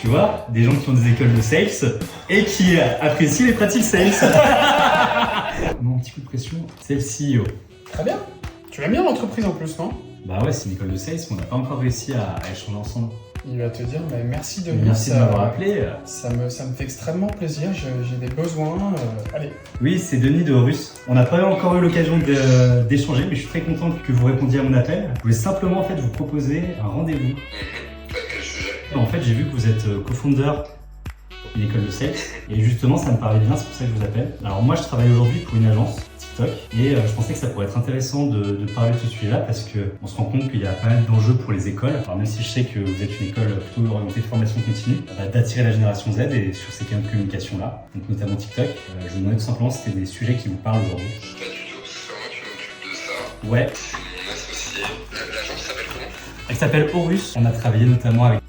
Tu vois, des gens qui ont des écoles de sales et qui apprécient les pratiques sales. Mon petit coup de pression, c'est le CEO. Très bien. Tu aimes bien l'entreprise en plus, non? Bah ouais, c'est une école de sales, mais on n'a pas encore réussi à échanger ensemble. Il va te dire, mais merci de venir. Merci de m'avoir appelé. Ça me fait extrêmement plaisir, j'ai des besoins. Allez. Oui, c'est Denis de Horus. On n'a pas encore eu l'occasion d'échanger, mais je suis très content que vous répondiez à mon appel. Je voulais simplement en fait vous proposer un rendez-vous. En fait, j'ai vu que vous êtes co-founder d'une école de sales, et justement, ça me parlait bien, c'est pour ça que je vous appelle. Alors moi, je travaille aujourd'hui pour une agence TikTok, et je pensais que ça pourrait être intéressant de parler de ce sujet-là, parce qu'on se rend compte qu'il y a pas mal d'enjeux pour les écoles. Alors même si je sais que vous êtes une école plutôt orientée formation continue, d'attirer la génération Z, et sur ces canaux de communication-là, donc notamment TikTok, je vous demandais tout simplement si c'était des sujets qui vous parlent aujourd'hui. Pas du tout, c'est moi qui m'occupe de ça. Ouais. C'est mon associé. L'agence s'appelle comment? Elle s'appelle Horus. On a travaillé notamment avec...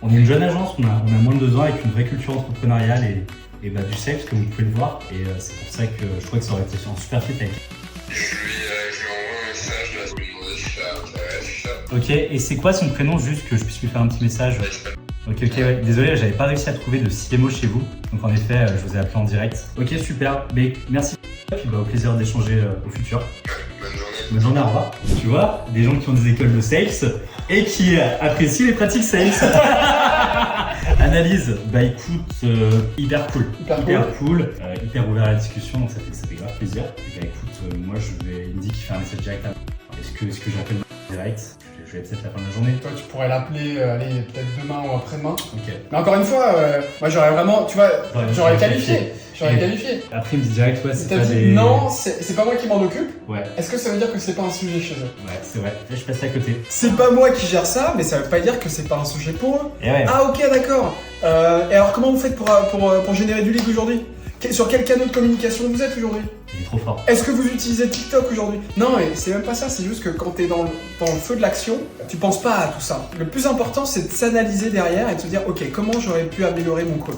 On est une jeune agence, on a moins de 2 ans, avec une vraie culture entrepreneuriale et du sales, comme vous pouvez le voir. Et c'est pour ça que je trouvais que ça aurait été un super fit avec. Je lui envoie un message, je vais lui demander si ça intéresse. Ok, et c'est quoi son prénom, juste que je puisse lui faire un petit message? Il s'appelle. Ok, ouais. Désolé, j'avais pas réussi à trouver de CMO chez vous. Donc en effet, je vous ai appelé en direct. Ok, super. Mais merci. Et puis au plaisir d'échanger au futur. Bonne journée. Bonne journée, au revoir. Tu vois, des gens qui ont des écoles de sales et qui apprécient les pratiques sales. Analyse, bah écoute, hyper cool. Hyper ouvert à la discussion, donc ça fait grave plaisir. Et bah écoute, moi il me dit qu'il fait un message direct à moi. Est-ce que j'appelle direct? Je vais peut-être la fin de la journée. Toi, tu pourrais l'appeler, allez, peut-être demain ou après-demain. Ok. Mais encore une fois, moi j'aurais vraiment, tu vois, j'aurais qualifié. Après, il me dit direct, ouais, c'est pas dit, des... non, c'est pas moi qui m'en occupe. Ouais, Est-ce que ça veut dire que c'est pas un sujet chez eux? ouais, c'est vrai. Là, je passe à côté. C'est pas moi qui gère ça, mais ça veut pas dire que c'est pas un sujet pour eux. Et ouais. Ah ok, d'accord. Et alors comment vous faites pour générer du lead aujourd'hui? Sur quel canal de communication vous êtes aujourd'hui? Il est trop fort. Est-ce que vous utilisez TikTok aujourd'hui? Non, et c'est même pas ça, c'est juste que quand t'es dans le feu de l'action, tu penses pas à tout ça. Le plus important, c'est de s'analyser derrière et de se dire, ok, comment j'aurais pu améliorer mon code?